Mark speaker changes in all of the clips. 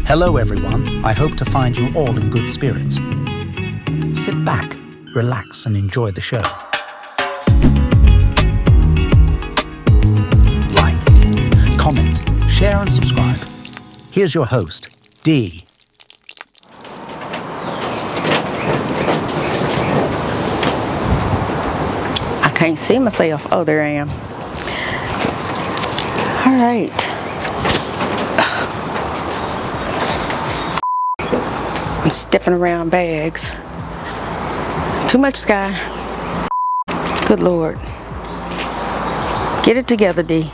Speaker 1: Hello everyone, I hope to find you all in good spirits. Sit back, relax and enjoy the show. Like, comment, share and subscribe. Here's your host, Dee.
Speaker 2: I can't see myself. Oh, there I am. All right. I'm stepping around bags. Too much, Sky. Good Lord. Get it together, D.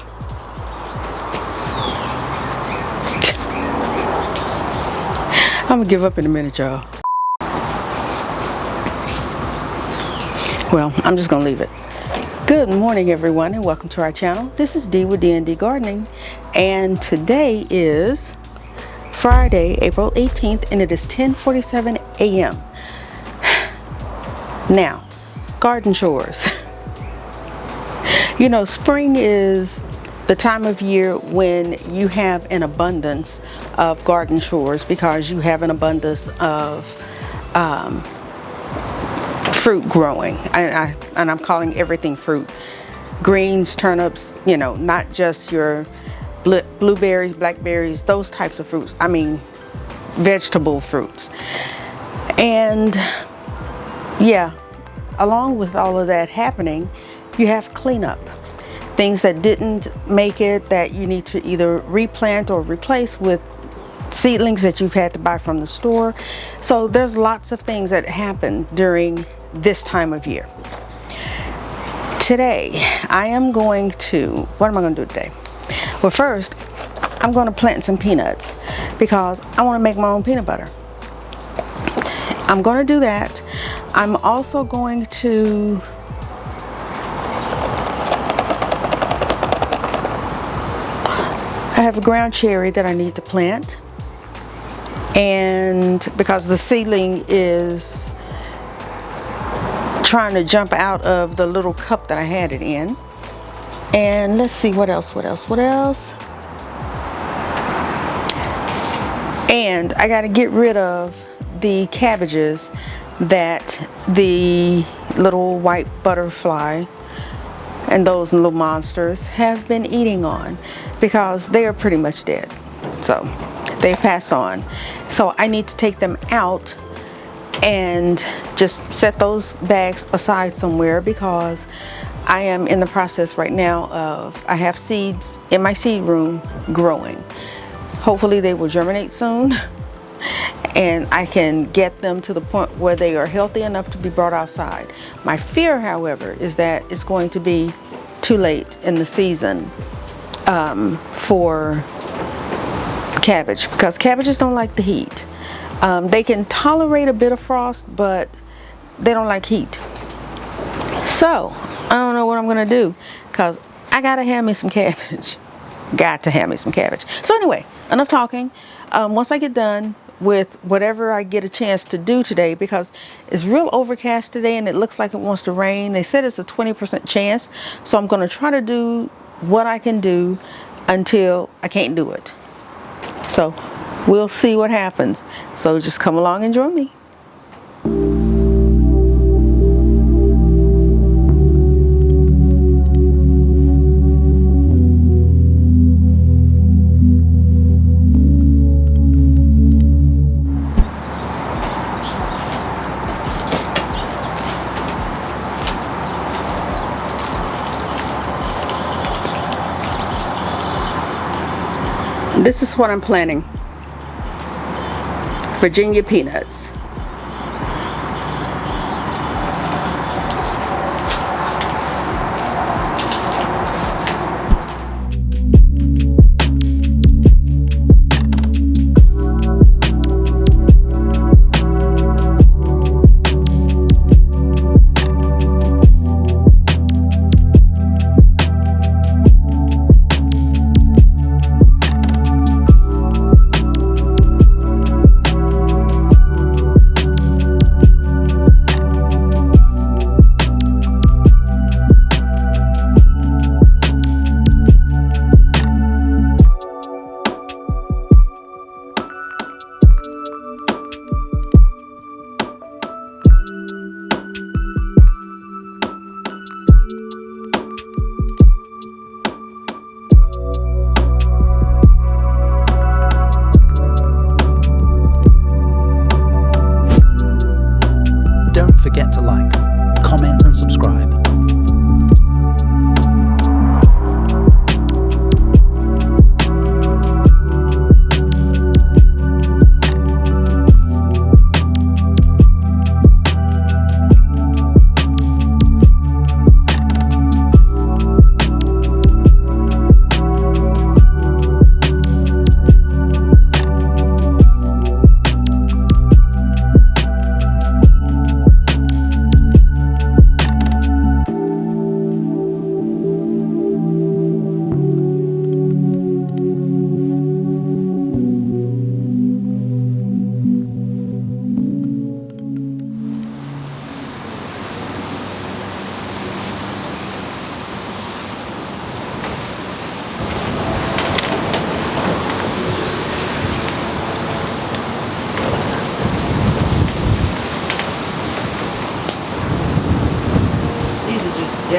Speaker 2: I'm gonna give up in a minute, y'all. Well, I'm just gonna leave it. Good morning, everyone, and welcome to our channel. This is Dee with Gardening, and today is Friday, April 18th, and it is 10:47 a.m. Now, garden chores. You know, spring is the time of year when you have an abundance of garden chores because you have an abundance of fruit growing. And I'm calling everything fruit. Greens, turnips, you know, not just your blueberries, blackberries, those types of fruits. I mean, vegetable fruits. And yeah, along with all of that happening, you have cleanup. Things that didn't make it that you need to either replant or replace with seedlings that you've had to buy from the store. So there's lots of things that happen during this time of year. Today, I am going to, what am I going to do today? Well, first, I'm going to plant some peanuts because I want to make my own peanut butter. I'm going to do that. I'm also going to I have a ground cherry that I need to plant, and because the seedling is trying to jump out of the little cup that I had it in. And let's see, what else? And I got to get rid of the cabbages that the little white butterfly and those little monsters have been eating on because they are pretty much dead. So they've passed on. So I need to take them out and just set those bags aside somewhere because I am in the process right now of, I have seeds in my seed room growing. Hopefully they will germinate soon and I can get them to the point where they are healthy enough to be brought outside. My fear, however, is that it's going to be too late in the season for cabbage because cabbages don't like the heat. They can tolerate a bit of frost, but they don't like heat. So I don't know what I'm gonna do because I gotta have me some cabbage. Got to have me some cabbage. So anyway, enough talking. Once I get done with whatever I get a chance to do today, because it's real overcast today and it looks like it wants to rain. They said it's a 20% chance. So I'm gonna try to do what I can do until I can't do it. So we'll see what happens. So just come along and join me. This is what I'm planting. Virginia peanuts.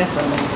Speaker 2: decimated.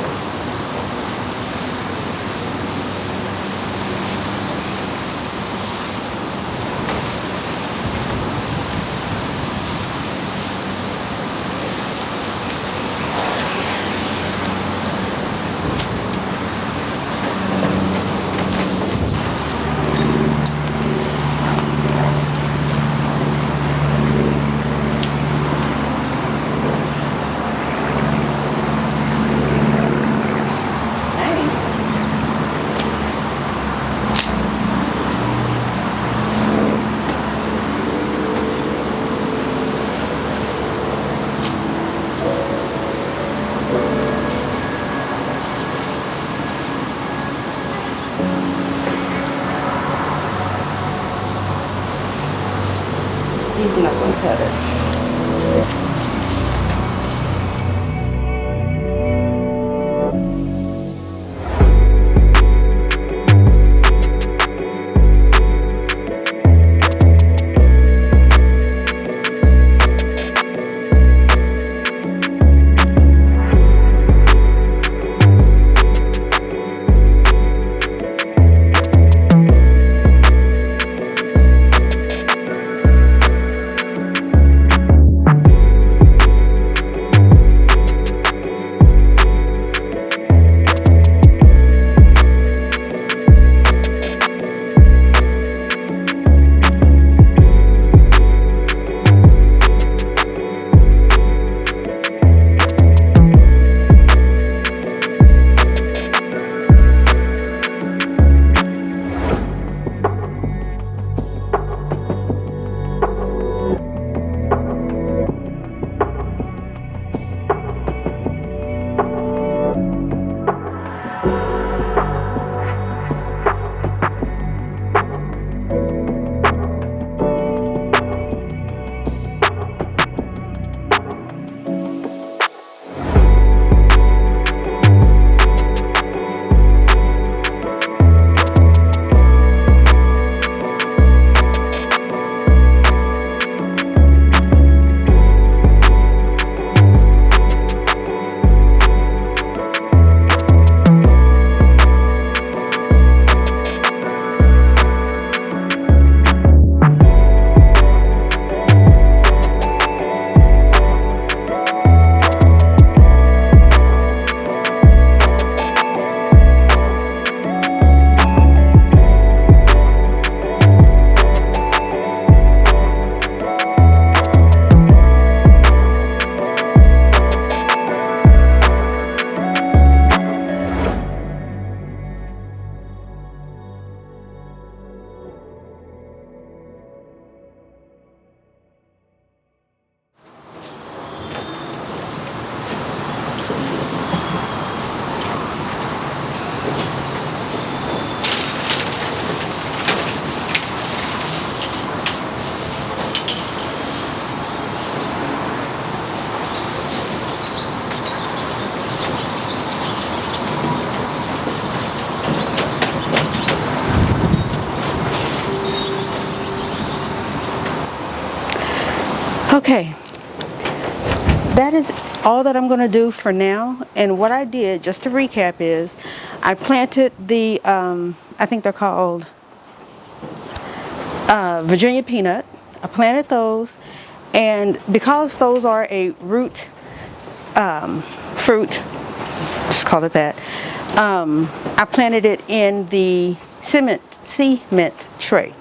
Speaker 2: He's not going to cut it. Okay, that is all that I'm going to do for now. And what I did, just to recap, is I planted the, I think they're called Virginia peanut. I planted those, and because those are a root fruit, just call it that, I planted it in the cement tray.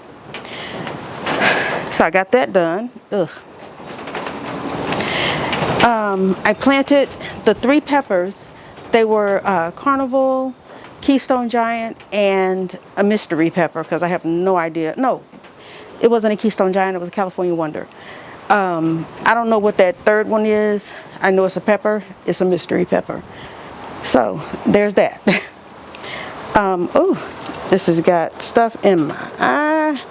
Speaker 2: So I got that done. Ugh. I planted the 3 peppers. They were Carnival, Keystone Giant, and a mystery pepper, because I have no idea. No, it wasn't a Keystone Giant, it was a California Wonder. I don't know what that third one is. I know it's a pepper. It's a mystery pepper. So there's that. Oh, this has got stuff in my eye.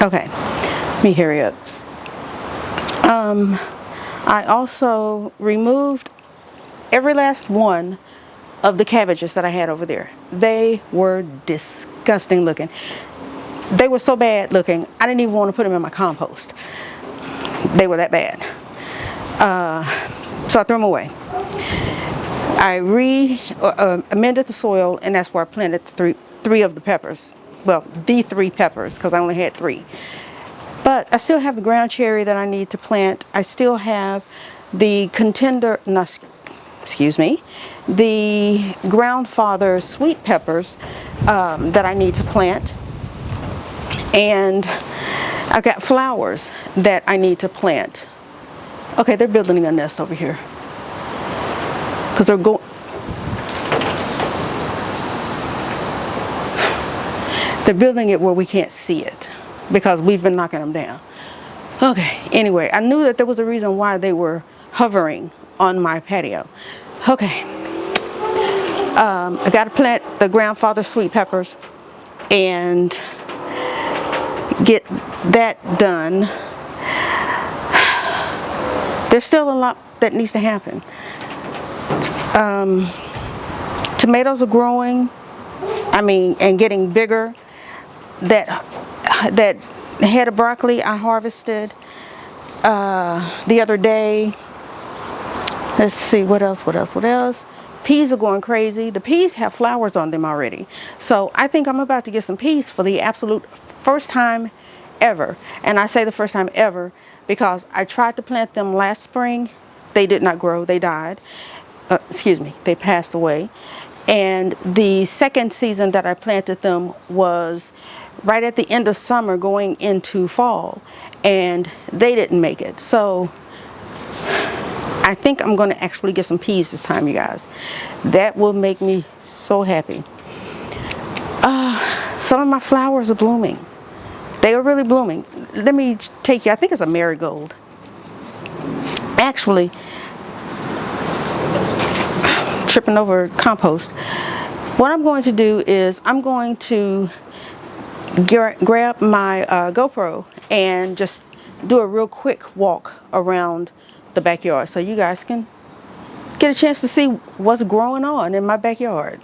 Speaker 2: Okay, let me hurry up. I also removed every last one of the cabbages that I had over there. They were disgusting looking. They were so bad looking, I didn't even want to put them in my compost. They were that bad. so I threw them away. I amended the soil, and that's where I planted three of the peppers. Well, the 3 peppers, because I only had 3. But I still have the ground cherry that I need to plant. I still have the the grandfather sweet peppers that I need to plant. And I've got flowers that I need to plant. Okay, they're building a nest over here. Because they're building it where we can't see it, because we've been knocking them down. Okay, anyway, I knew that there was a reason why they were hovering on my patio. Okay, I got to plant the grandfather sweet peppers and get that done. There's still a lot that needs to happen. Tomatoes are growing, and getting bigger. That head of broccoli I harvested the other day. Let's see, what else? Peas are going crazy. The peas have flowers on them already. So I think I'm about to get some peas for the absolute first time ever. And I say the first time ever because I tried to plant them last spring. They did not grow, they died. They passed away. And the second season that I planted them was right at the end of summer going into fall, and they didn't make it. So I think I'm going to actually get some peas this time, you guys. That will make me so happy. Some of my flowers are blooming. They are really blooming. Let me take you, I think it's a marigold. Actually, tripping over compost. What I'm going to do is I'm going to grab my GoPro and just do a real quick walk around the backyard so you guys can get a chance to see what's growing on in my backyard.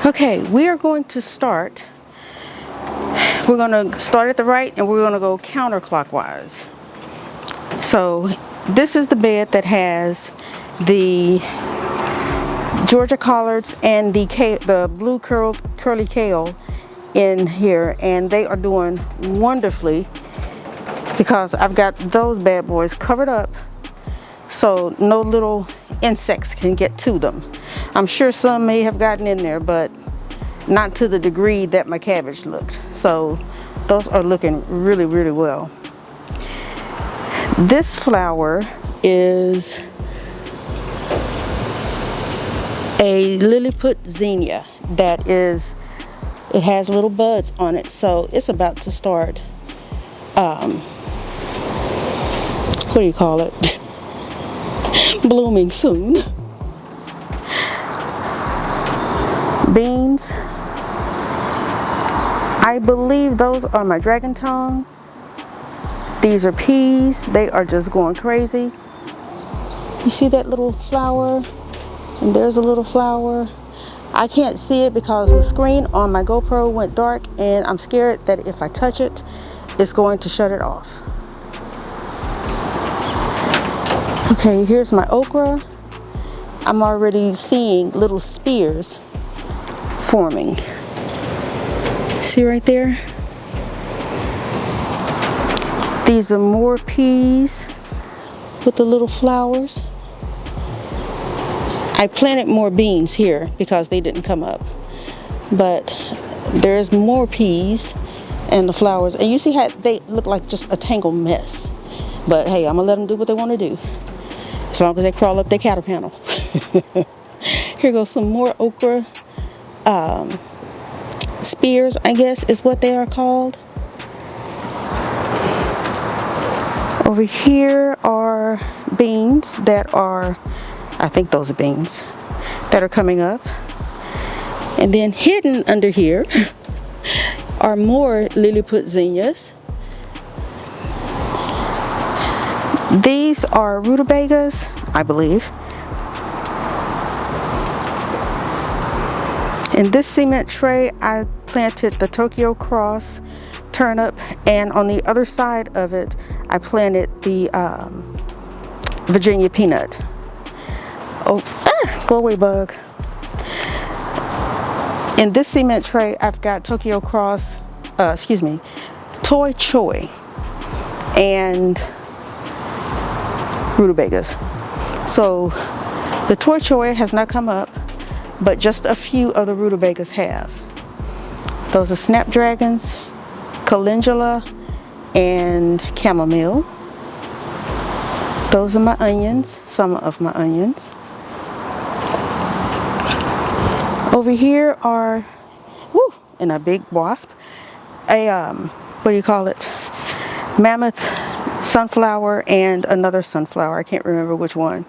Speaker 2: Okay, we are going to start. We're going to start at the right and we're going to go counterclockwise. So this is the bed that has the Georgia collards and the blue curly kale in here, and they are doing wonderfully because I've got those bad boys covered up so no little insects can get to them. I'm sure some may have gotten in there, but not to the degree that my cabbage looked. So those are looking really, really well. This flower is a Lilliput zinnia that is, it has little buds on it, so it's about to start, what do you call it, blooming soon. Beans, I believe those are my dragon tongue. These are peas. They are just going crazy. You see that little flower? And there's a little flower. I can't see it because the screen on my GoPro went dark, and I'm scared that if I touch it, it's going to shut it off. Okay, here's my okra. I'm already seeing little spears forming. See right there? These are more peas with the little flowers. I planted more beans here because they didn't come up, but there's more peas and the flowers, and you see how they look like just a tangled mess. But hey, I'm gonna let them do what they want to do as long as they crawl up their cattle panel. Here goes some more okra spears, I guess is what they are called. Over here are beans that are, I think those are beans that are coming up. And then hidden under here are more Lilliput zinnias. These are rutabagas, I believe. In this cement tray, I planted the Tokyo Cross turnip, and on the other side of it I planted the Virginia peanut. Oh, go away, bug. In this cement tray I've got Tokyo Cross, Toy Choy and rutabagas. So the Toy Choy has not come up, but just a few of the rutabagas have. Those are snapdragons, calendula, and chamomile. Those are my onions, some of my onions. Over here are, and a big wasp, what do you call it? Mammoth sunflower and another sunflower. I can't remember which one.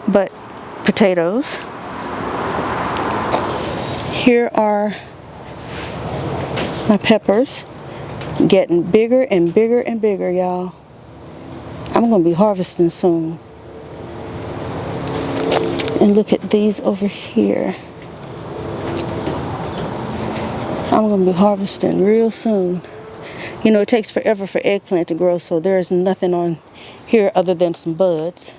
Speaker 2: But potatoes. Here are my peppers, getting bigger and bigger and bigger, y'all. I'm gonna be harvesting soon. And look at these over here. I'm gonna be harvesting real soon. You know, it takes forever for eggplant to grow, so there's nothing on here other than some buds.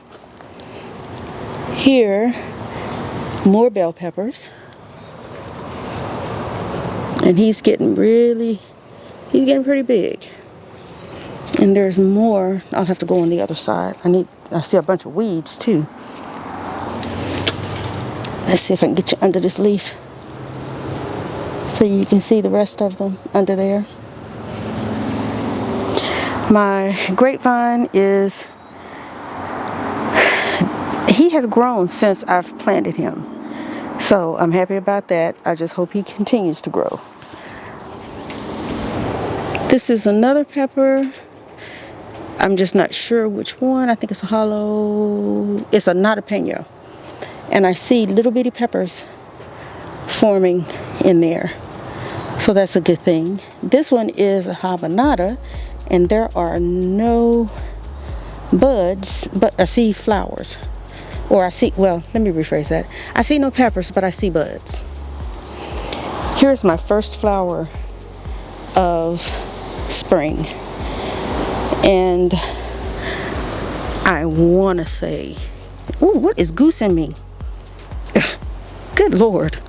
Speaker 2: Here, more bell peppers. And he's getting pretty big. And there's more. I'll have to go on the other side. I see a bunch of weeds too. Let's see if I can get you under this leaf so you can see the rest of them under there. My grapevine he has grown since I've planted him. So I'm happy about that. I just hope he continues to grow. This is another pepper. I'm just not sure which one. I think it's a not a jalapeno. And I see little bitty peppers forming in there. So that's a good thing. This one is a habanada, and there are no buds, but I see flowers. Let me rephrase that. I see no peppers, but I see buds. Here's my first flower of spring. And I want to say, ooh, what is goose in me? Good Lord.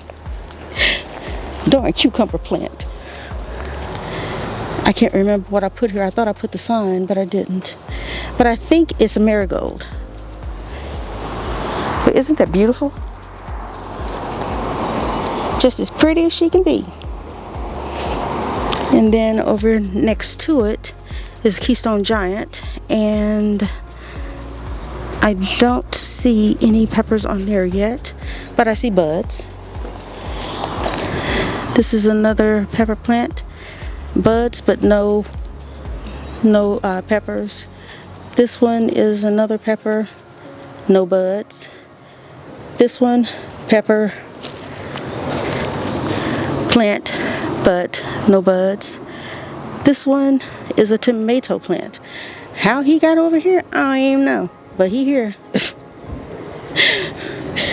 Speaker 2: Darn cucumber plant. I can't remember what I put here. I thought I put the sign, but I didn't. But I think it's a marigold. But isn't that beautiful? Just as pretty as she can be. And then over next to it is Keystone Giant, and I don't see any peppers on there yet, but I see buds. This is another pepper plant, buds but no peppers. This one is another pepper, no buds. This one, pepper plant, but no buds. This one is a tomato plant. How he got over here, I don't even know, but he here.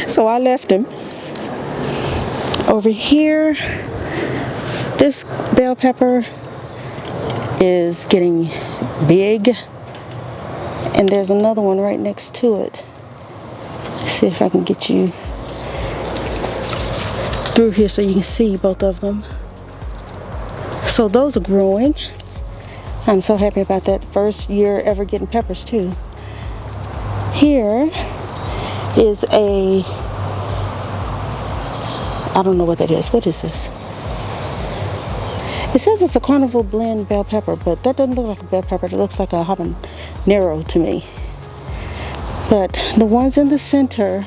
Speaker 2: So I left him. Over here, this bell pepper is getting big, and there's another one right next to it. See if I can get you through here so you can see both of them. So those are growing. I'm so happy about that. First year ever getting peppers too. Here is I don't know what that is. What is this? It says it's a carnival blend bell pepper, but that doesn't look like a bell pepper. It looks like a habanero to me. But the ones in the center,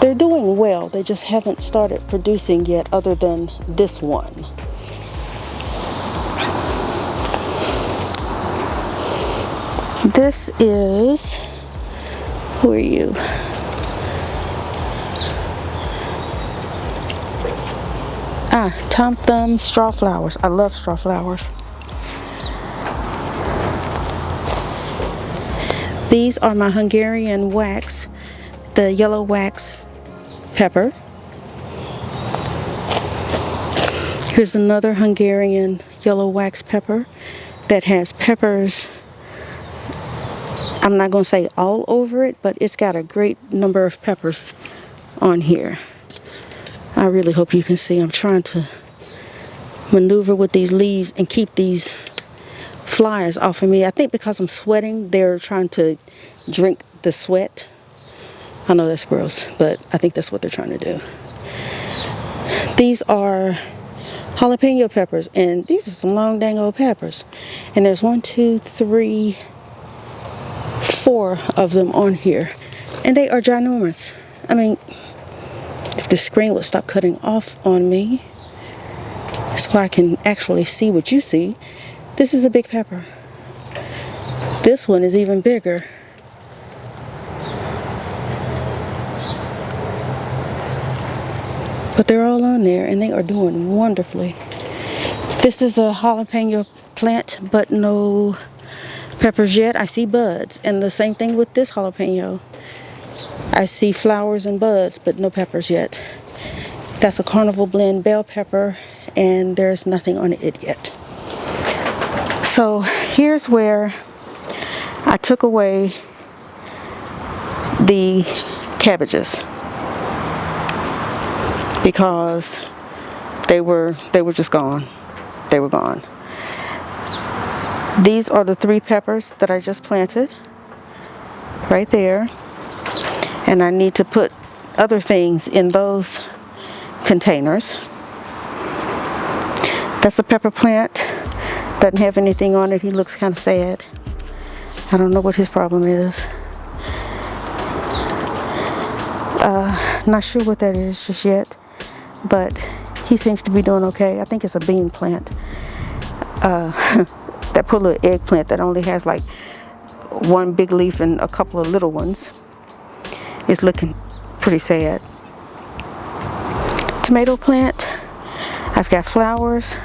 Speaker 2: they're doing well. They just haven't started producing yet, other than this one. This is, who are you? Tom Thumb straw flowers. I love straw flowers. These are my Hungarian wax, the yellow wax pepper. Here's another Hungarian yellow wax pepper that has peppers. I'm not going to say all over it, but it's got a great number of peppers on here. I really hope you can see. I'm trying to maneuver with these leaves and keep these flies off of me. I think because I'm sweating, they're trying to drink the sweat. I know that's gross, but I think that's what they're trying to do. These are jalapeno peppers, and these are some long dang old peppers. And there's 1, 2, 3, 4 of them on here, and they are ginormous. I mean, if the screen would stop cutting off on me so I can actually see what you see. This is a big pepper. This one is even bigger. But they're all on there, and they are doing wonderfully. This is a jalapeno plant, but no peppers yet. I see buds, and the same thing with this jalapeno. I see flowers and buds, but no peppers yet. That's a carnival blend bell pepper, and there's nothing on it yet. So here's where I took away the cabbages, because they were just gone. They were gone. These are the 3 peppers that I just planted right there, and I need to put other things in those containers. That's a pepper plant. Doesn't have anything on it. He looks kind of sad. I don't know what his problem is. Not sure what that is just yet, but he seems to be doing okay. I think it's a bean plant. That poor little eggplant that only has like 1 big leaf and a couple of little ones is looking pretty sad. Tomato plant. I've got flowers,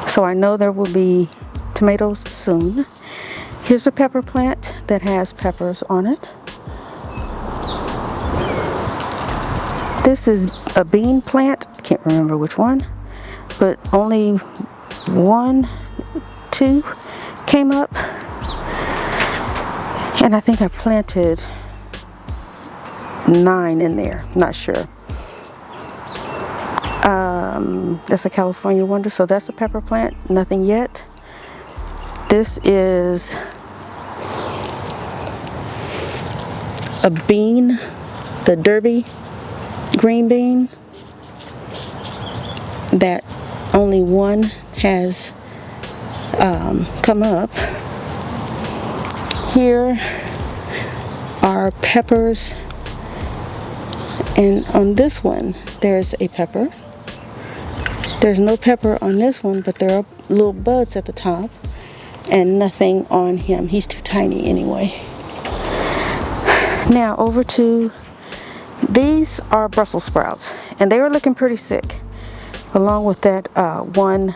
Speaker 2: so I know there will be tomatoes soon. Here's a pepper plant that has peppers on it. This is a bean plant. I can't remember which one, but only 1, 2 came up. And I think I planted 9 in there. Not sure. That's a California Wonder, so that's a pepper plant. Nothing yet. This is a bean, the Derby green bean, that only 1 has come up. Here are peppers, and on this one there's a pepper. There's no pepper on this one, but there are little buds at the top and nothing on him. He's too tiny anyway. Now over to these are Brussels sprouts, and they are looking pretty sick, along with that 1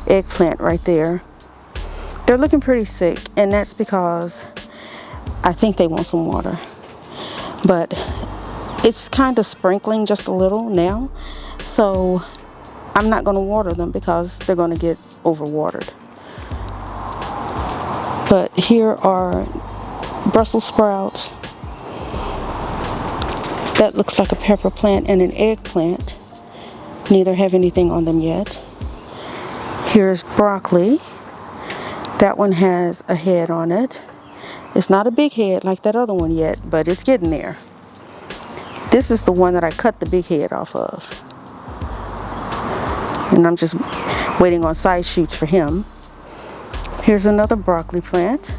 Speaker 2: eggplant right there. They're looking pretty sick, and that's because I think they want some water. But it's kind of sprinkling just a little now, so I'm not going to water them because they're going to get overwatered. But here are Brussels sprouts. That looks like a pepper plant and an eggplant. Neither have anything on them yet. Here's broccoli. That one has a head on it. It's not a big head like that other one yet, but it's getting there. This is the one that I cut the big head off of. And I'm just waiting on side shoots for him. Here's another broccoli plant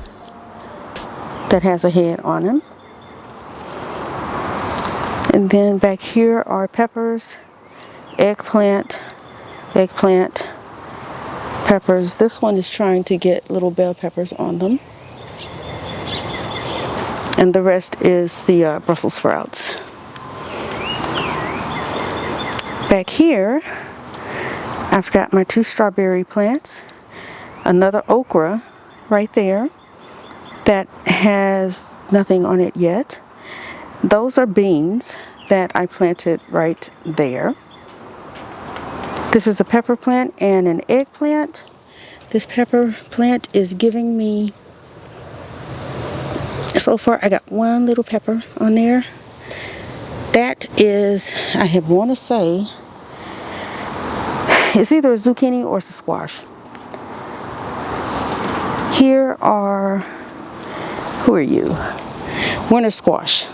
Speaker 2: that has a head on him. And then back here are peppers, eggplant, peppers. This one is trying to get little bell peppers on them. And the rest is the Brussels sprouts. Back here, I've got my 2 strawberry plants, another okra right there that has nothing on it yet. Those are beans that I planted right there. This is a pepper plant and an eggplant. This pepper plant is giving me, so far I got one little pepper on there. That is, I want to say, it's either a zucchini or it's a squash. Here are, who are you? Winter squash,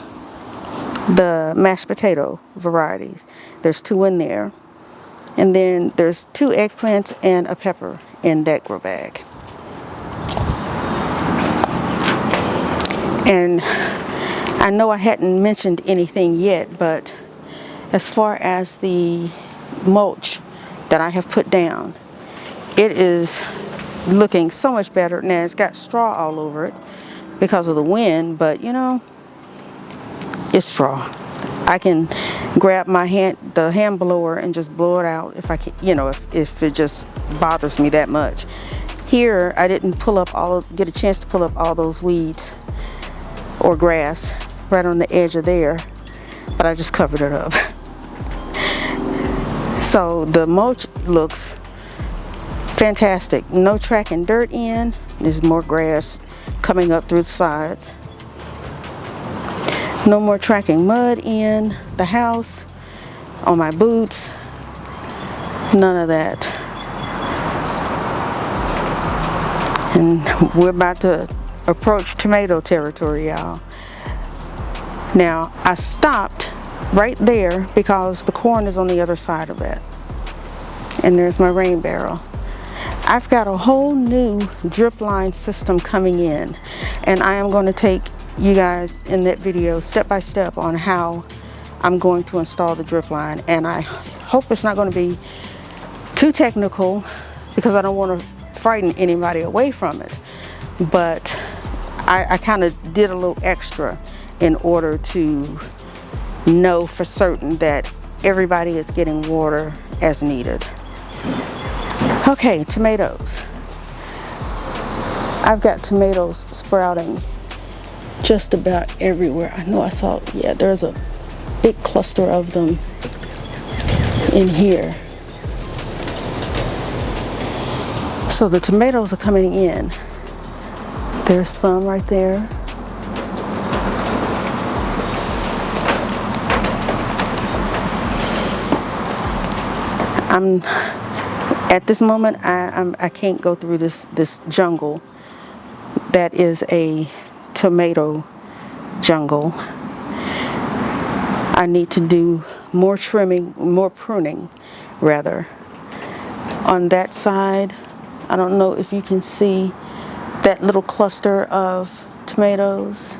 Speaker 2: the mashed potato varieties. There's 2 in there. And then there's 2 eggplants and a pepper in that grow bag. And I know I hadn't mentioned anything yet, but as far as the mulch that I have put down, it is looking so much better. Now it's got straw all over it because of the wind, but you know, it's straw. I can grab my the hand blower and just blow it out if I can, you know, if it just bothers me that much. Here I didn't get a chance to pull up all those weeds or grass right on the edge of there, but I just covered it up. So the mulch looks fantastic. No tracking dirt in. There's more grass coming up through the sides. No more tracking mud in the house, on my boots. None of that. And we're about to approach tomato territory, y'all. Now, I stopped right there because the corn is on the other side of that. And there's my rain barrel. I've got a whole new drip line system coming in, and I am going to take you guys in that video step by step on how I'm going to install the drip line. And I hope it's not going to be too technical because I don't want to frighten anybody away from it. But I kind of did a little extra in order to know for certain that everybody is getting water as needed. Okay, tomatoes. I've got tomatoes sprouting just about everywhere. I know I saw, yeah, there's a big cluster of them in here. So the tomatoes are coming in. There's some right there. At this moment, I can't go through this jungle. That is a tomato jungle. I need to do more trimming, more pruning, rather. On that side, I don't know if you can see that little cluster of tomatoes.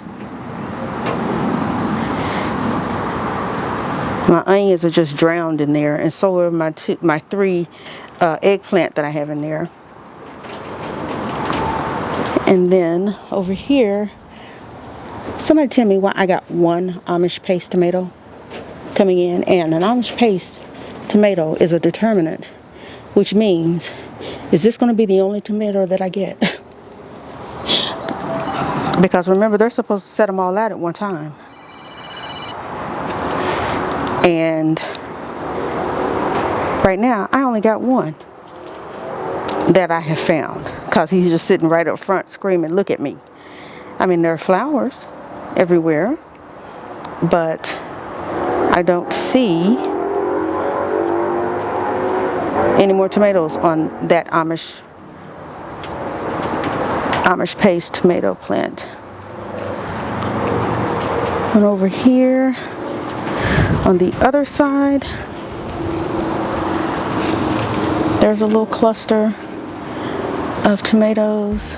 Speaker 2: My onions are just drowned in there, and so are my 3 eggplant that I have in there. And then over here, somebody tell me why I got 1 Amish paste tomato coming in. And an Amish paste tomato is a determinant, which means, is this going to be the only tomato that I get? Because remember, they're supposed to set them all out at one time. And right now, I only got 1 that I have found, because he's just sitting right up front screaming, look at me. I mean, there are flowers everywhere, but I don't see any more tomatoes on that Amish paste tomato plant. And over here, on the other side, there's a little cluster of tomatoes.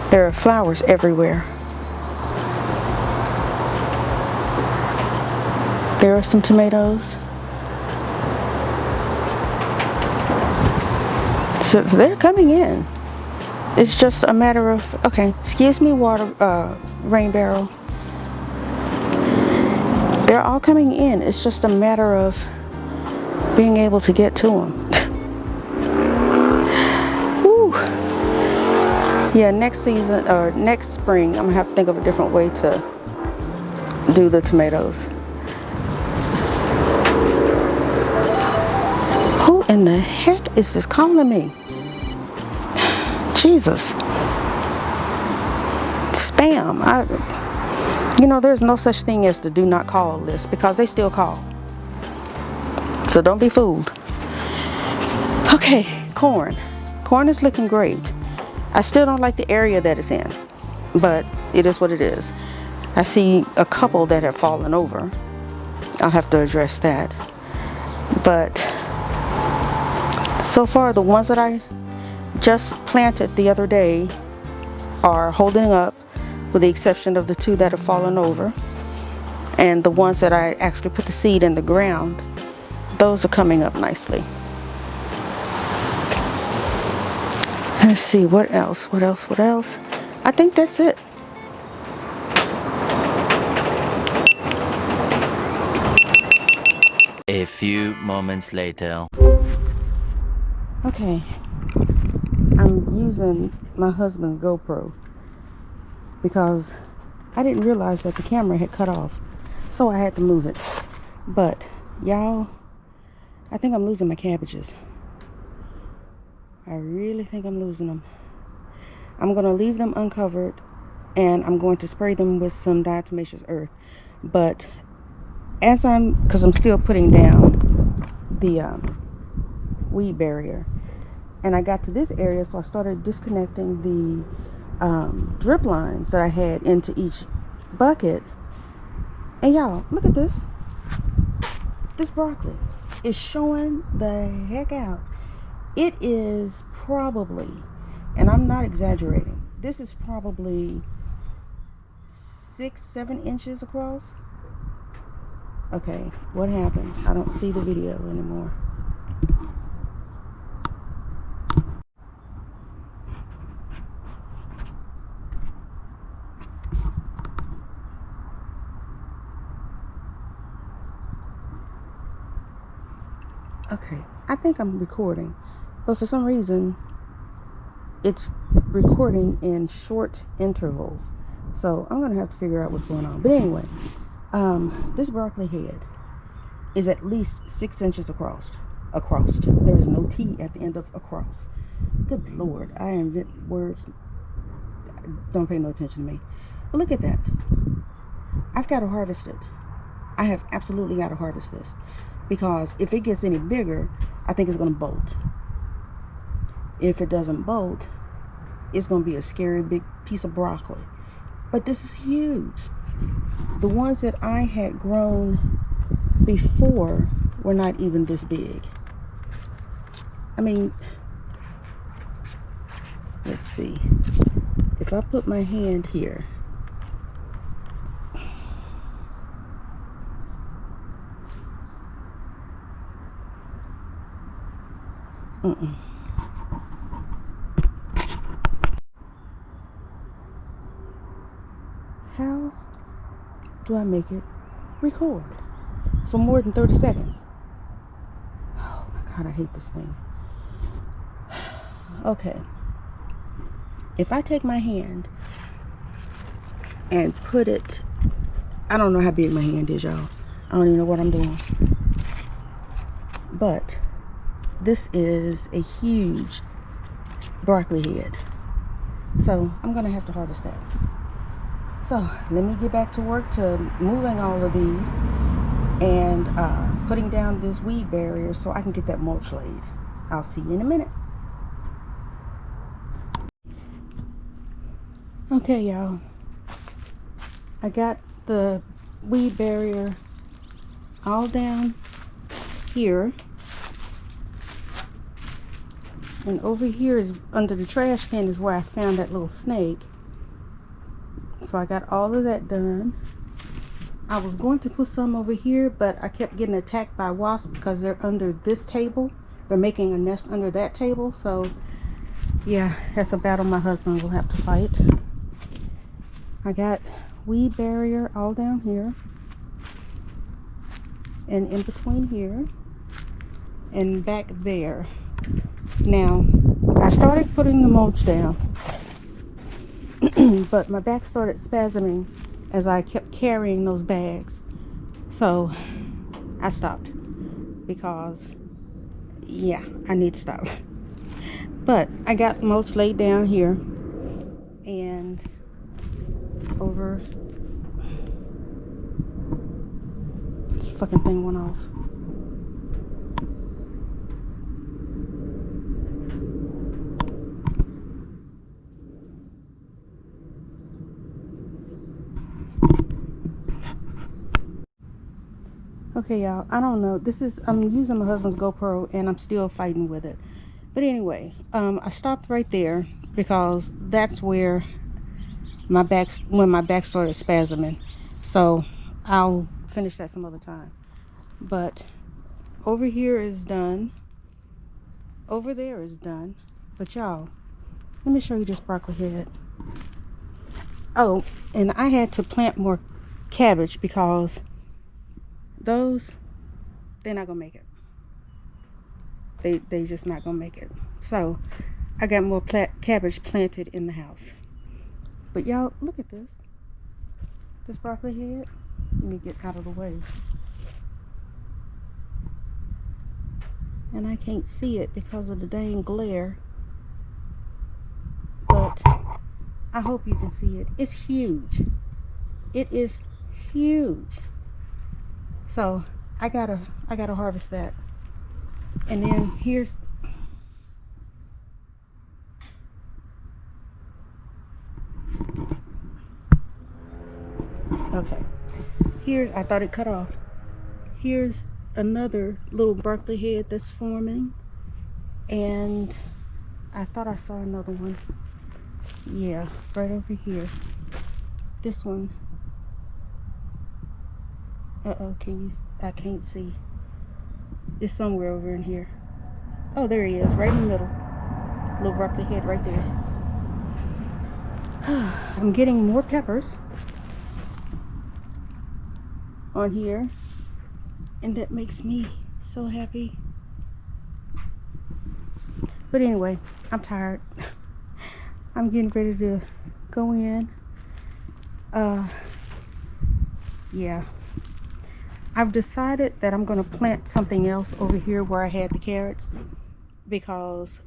Speaker 2: There are flowers everywhere. There are some tomatoes. So they're coming in. It's just a matter of, okay, excuse me, rain barrel. They're all coming in. It's just a matter of being able to get to them. Woo. Yeah, next season or next spring, I'm gonna have to think of a different way to do the tomatoes. Who in the heck is this calling me? Jesus. Spam. You know, there's no such thing as the do not call list, because they still call. So don't be fooled. Okay, corn. Corn is looking great. I still don't like the area that it's in, but it is what it is. I see a couple that have fallen over. I'll have to address that. But so far, the ones that I just planted the other day are holding up, with the exception of the two that have fallen over. And the ones that I actually put the seed in the ground, those are coming up nicely. Let's see, what else? I think that's it.
Speaker 3: A few moments later.
Speaker 2: Okay, I'm using my husband's GoPro because I didn't realize that the camera had cut off, so I had to move it. But y'all, I think I'm losing my cabbages. I really think I'm losing them. I'm going to leave them uncovered, and I'm going to spray them with some diatomaceous earth. But because I'm still putting down the weed barrier, and I got to this area, so I started disconnecting the drip lines that I had into each bucket. And y'all, look at this. This broccoli is showing the heck out. It is probably, and I'm not exaggerating, this is probably 6-7 inches across. Okay, what happened? I don't see the video anymore. Okay, I think I'm recording, but for some reason it's recording in short intervals, so I'm gonna have to figure out what's going on. But anyway, this broccoli head is at least 6 inches across. There is no T at the end of across. Good Lord, I invent words. Don't pay no attention to me. But look at that. I've got to harvest it. I have absolutely got to harvest this, because if it gets any bigger, I think it's going to bolt. If it doesn't bolt, it's going to be a scary big piece of broccoli. But this is huge. The ones that I had grown before were not even this big. I mean, let's see. If I put my hand here, how do I make it record for more than 30 seconds? Oh my God, I hate this thing. Okay. If I take my hand and put it, I don't know how big my hand is, y'all. I don't even know what I'm doing. But this is a huge broccoli head. So I'm gonna have to harvest that. So let me get back to work to moving all of these and putting down this weed barrier so I can get that mulch laid. I'll see you in a minute. Okay, y'all. I got the weed barrier all down here. And over here is under the trash can is where I found that little snake. So I got all of that done. I was going to put some over here, but I kept getting attacked by wasps because they're under this table. They're making a nest under that table. So yeah, that's a battle my husband will have to fight. I got weed barrier all down here and in between here and back there. Now, I started putting the mulch down, but my back started spasming as I kept carrying those bags. So I stopped because, yeah, I need to stop. But I got mulch laid down here, and over. This fucking thing went off. Okay, y'all, I don't know. I'm using my husband's GoPro and I'm still fighting with it. But anyway, I stopped right there because that's where when my back started spasming. So I'll finish that some other time. But over here is done. Over there is done. But y'all, let me show you this broccoli head. Oh, and I had to plant more cabbage because those, they're not gonna make it. They just not gonna make it. So I got more cabbage planted in the house. But y'all, look at this broccoli head. Let me get out of the way, and I can't see it because of the dang glare, but I hope you can see it. It's huge. It is huge. So I gotta harvest that. And then here's I thought it cut off. Here's another little broccoli head that's forming, and I thought I saw another one. Yeah, right over here. This one. I can't see. It's somewhere over in here. Oh, there he is, right in the middle. Little broccoli head right there. I'm getting more peppers on here, and that makes me so happy. But anyway, I'm tired. I'm getting ready to go in. Yeah. I've decided that I'm going to plant something else over here where I had the carrots, because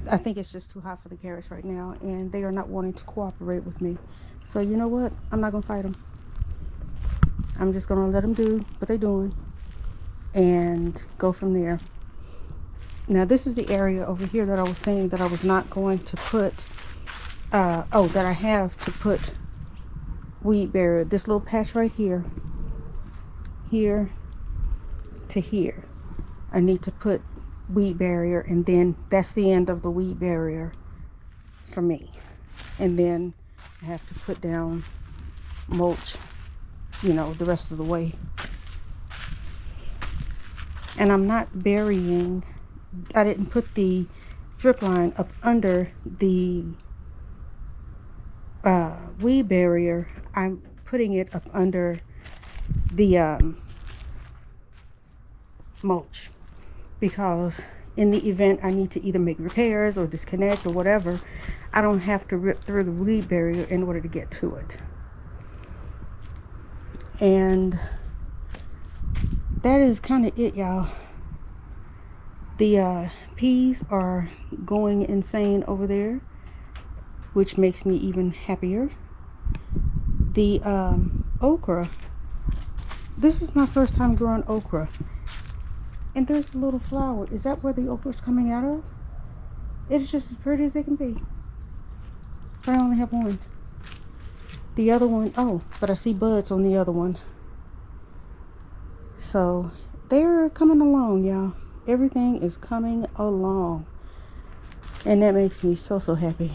Speaker 2: I think it's just too hot for the carrots right now, and they are not wanting to cooperate with me. So you know what? I'm not going to fight them. I'm just going to let them do what they're doing and go from there. Now this is the area over here that I was saying that I was not going to put, that I have to put weed barrier. This little patch right here. Here to here, I need to put weed barrier, and then that's the end of the weed barrier for me. And then I have to put down mulch, you know, the rest of the way. And I'm not burying, I didn't put the drip line up under the weed barrier. I'm putting it up under the mulch, because in the event I need to either make repairs or disconnect or whatever, I don't have to rip through the weed barrier in order to get to it. And that is kind of it, y'all. The peas are going insane over there, which makes me even happier. The okra, this is my first time growing okra, and there's a little flower. Is that where the okra is coming out of? It's just as pretty as it can be, but I only have one. The other one, oh, but I see buds on the other one. So they're coming along, y'all. Everything is coming along, and that makes me so happy.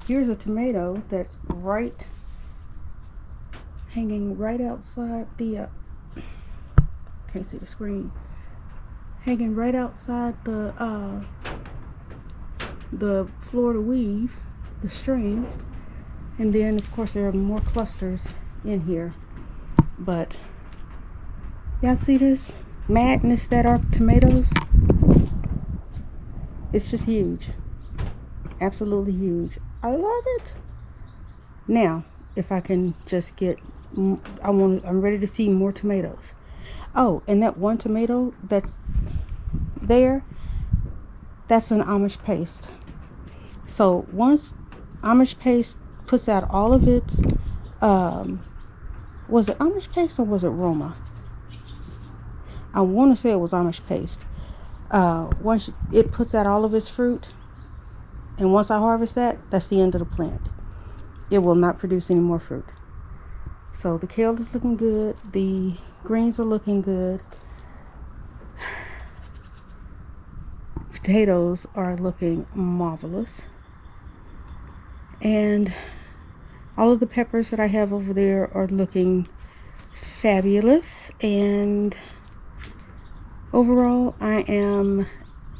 Speaker 2: Here's a tomato that's hanging right outside the can't see the screen, hanging right outside the Florida weave, the string. And then of course there are more clusters in here. But y'all see this madness that are tomatoes? It's just huge, absolutely huge. I love it. Now if I can just get, I'm ready to see more tomatoes. Oh, and that one tomato that's there, that's an Amish paste. So once Amish paste puts out all of its, was it Amish paste or was it Roma? I want to say it was Amish paste. Once it puts out all of its fruit, and once I harvest that, that's the end of the plant. It will not produce any more fruit. So the kale is looking good. The greens are looking good. Potatoes are looking marvelous. And all of the peppers that I have over there are looking fabulous. And overall, I am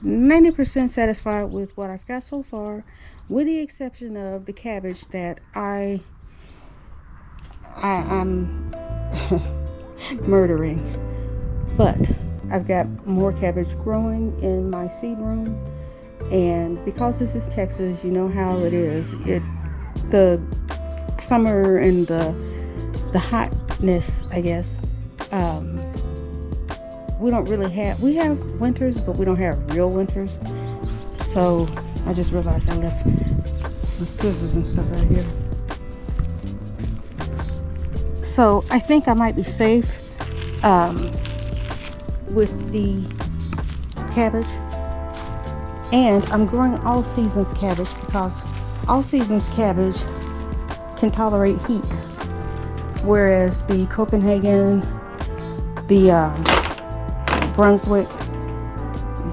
Speaker 2: 90% satisfied with what I've got so far, with the exception of the cabbage that I'm murdering. But I've got more cabbage growing in my seed room, and because this is Texas, you know how it is. The summer and the hotness, I guess. We don't really we have winters, but we don't have real winters. So I just realized I left my scissors and stuff right here. So I think I might be safe with the cabbage. And I'm growing all seasons cabbage because all seasons cabbage can tolerate heat. Whereas the Copenhagen, the Brunswick,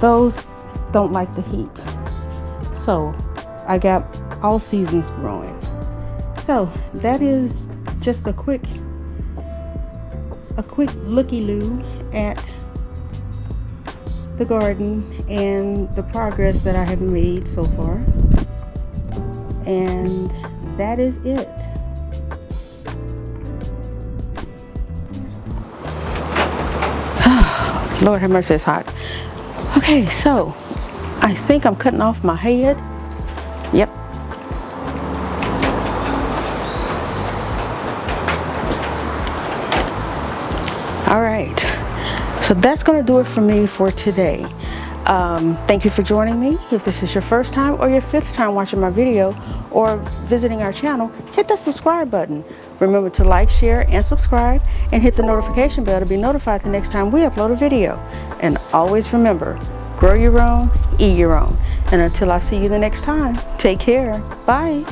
Speaker 2: those don't like the heat. So I got all seasons growing. So that is just a quick looky-loo at the garden and the progress that I have made so far. And that is it. Lord have mercy, it's hot. Okay, so I think I'm cutting off my head. Yep. All right. So that's going to do it for me for today. Thank you for joining me. If this is your first time or your fifth time watching my video or visiting our channel, hit that subscribe button. Remember to like, share, and subscribe, and hit the notification bell to be notified the next time we upload a video. And always remember, grow your own, eat your own. And until I see you the next time, take care. Bye.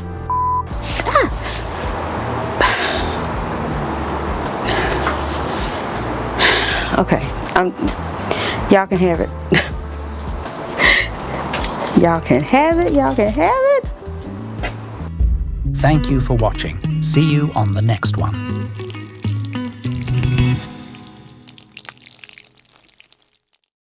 Speaker 2: Okay, y'all can have it. Y'all can have it, y'all can have it.
Speaker 1: Thank you for watching. See you on the next one.